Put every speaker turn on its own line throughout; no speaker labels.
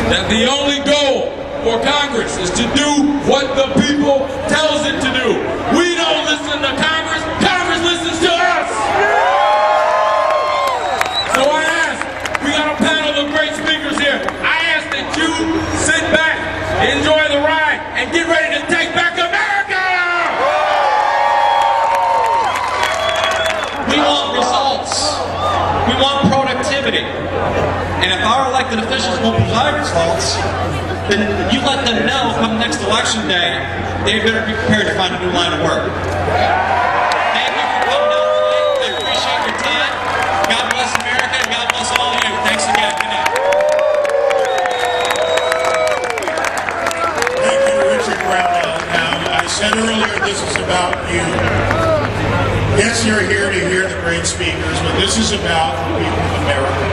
that the only goal for Congress is to do what the people tells it to do. We don't listen to Congress, Congress listens to us. So I ask, we got a panel of great speakers here. I ask that you sit back, enjoy the ride, and get ready to take back America!
We want results. We want productivity. And if our elected officials won't provide results, then you let them know come next election day, they better be prepared to find a new line of work. Thank you for coming out today. I appreciate your time. God bless America and God bless all of you. Thanks again. Good night.
Thank you, Richard Brownell. Now, I said earlier this is about you. Yes, you're here to hear the great speakers, but this is about the people of America.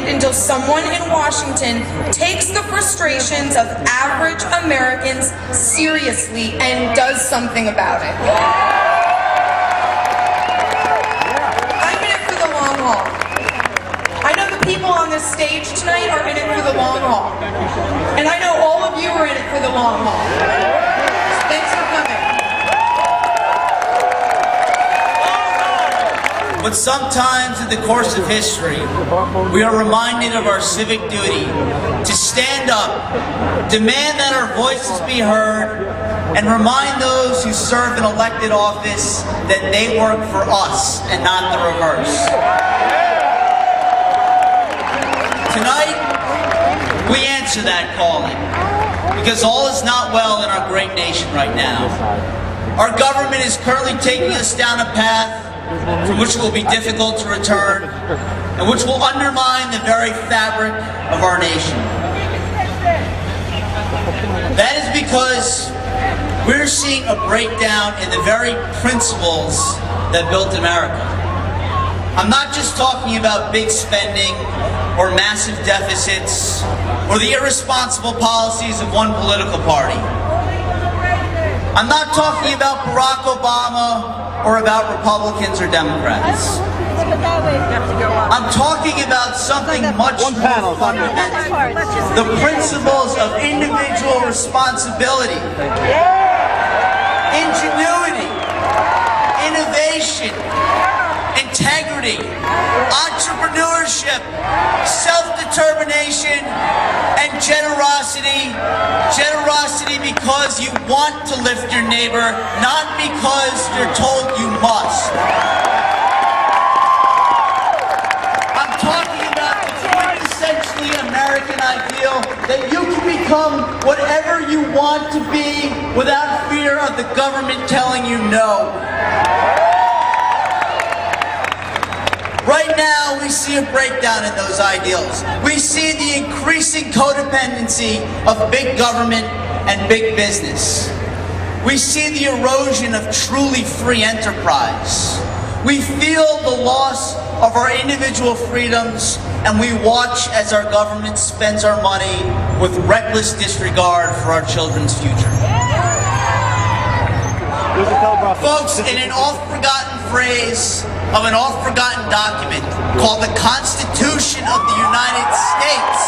Until someone in Washington takes the frustrations of average Americans seriously and does something about it. I'm in it for the long haul. I know the people on this stage tonight are in it for the long haul. And I know all of you are in it for the long haul. So thanks for coming.
But sometimes in the course of history, we are reminded of our civic duty to stand up, demand that our voices be heard, and remind those who serve in elected office that they work for us and not the reverse. Tonight, we answer that calling, because all is not well in our great nation right now. Our government is currently taking us down a path from which will be difficult to return, and which will undermine the very fabric of our nation. That is because we're seeing a breakdown in the very principles that built America. I'm not just talking about big spending or massive deficits or the irresponsible policies of one political party. I'm not talking about Barack Obama or about Republicans or Democrats. I'm talking about something much more fundamental. The principles of individual responsibility, ingenuity, innovation, integrity, entrepreneurship, self-determination, and generosity. Generosity because you want to lift your neighbor, not because you're told you must. I'm talking about the quintessentially American ideal that you can become whatever you want to be without fear of the government telling you no. Right now, we see a breakdown in those ideals. We see the increasing codependency of big government and big business. We see the erosion of truly free enterprise. We feel the loss of our individual freedoms, and we watch as our government spends our money with reckless disregard for our children's future. Folks, in an oft-forgotten phrase of an oft-forgotten document called the Constitution of the United States,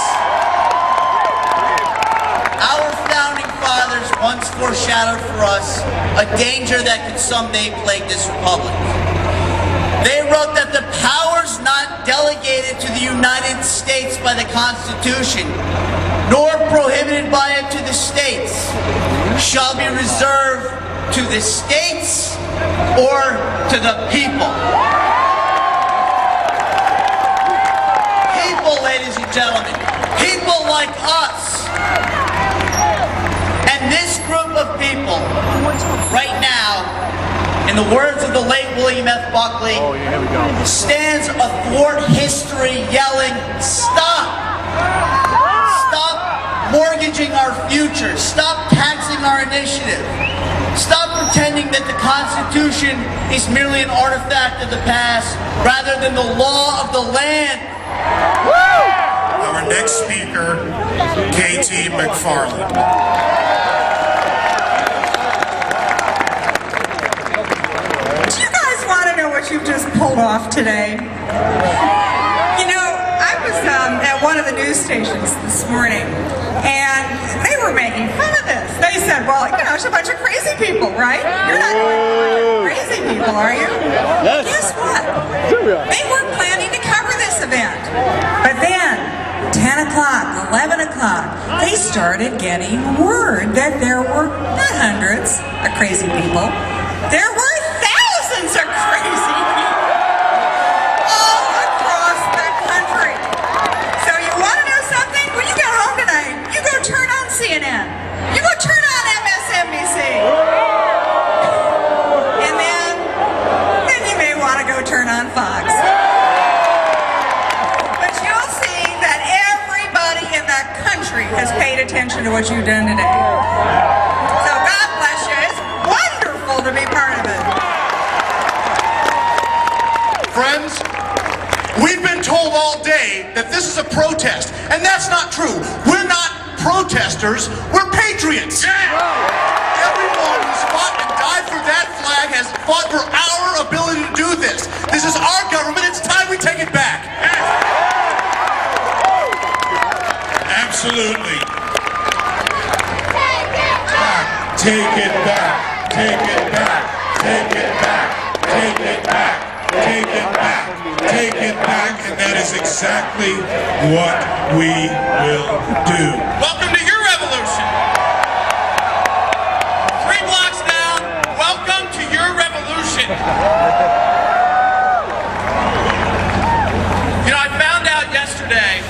our founding fathers once foreshadowed for us a danger that could someday plague this republic. They wrote that the powers not delegated to the United States by the Constitution, nor prohibited by it to the states, shall be reserved to the states or to the people. People, ladies and gentlemen, people like us. And this group of people, right now, in the words of the late William F. Buckley, stands athwart history yelling, "Stop! Stop mortgaging our future. Stop taxing our initiative. Stop pretending that the Constitution is merely an artifact of the past rather than the law of the land."
Our next speaker, KT McFarland.
Do you guys want to know what you've just pulled off today? You know, I was at one of the news stations this morning, and they were making fun of this. They said, well, you know, it's a bunch of crazy people, right? You're not going to bunch of crazy people, are you? Yes. Guess what? They weren't planning to cover this event. But then, 10 o'clock, 11 o'clock, they started getting word that there were not hundreds of crazy people. There were thousands of crazy people all across the country. So you want to know something? When you get home tonight, you go turn on CNN. You go turn on MSNBC. And then you may want to go turn on Fox. But you'll see that everybody in the country has paid attention to what you've done today. So God bless you. It's wonderful to be part of it.
Friends, we've been told all day that this is a protest, and that's not true. We're not protesters, we're patriots. Everyone who's fought and died for that flag has fought for our ability to do this. This is our government, it's time we take it back.
Absolutely. Take it back. Take it back. Take it back. Take it back. Take it back. Take it back. And that is exactly what we will do.
Welcome to your revolution. 3 blocks down, welcome to your revolution. You know, I found out yesterday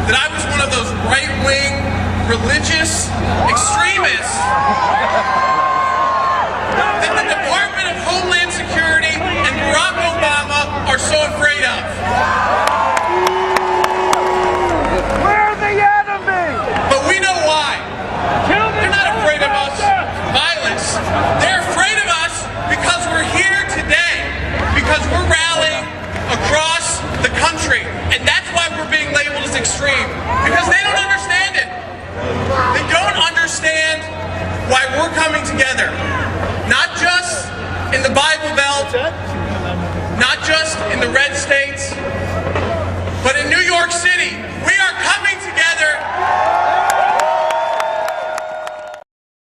that I was one of those right-wing, religious,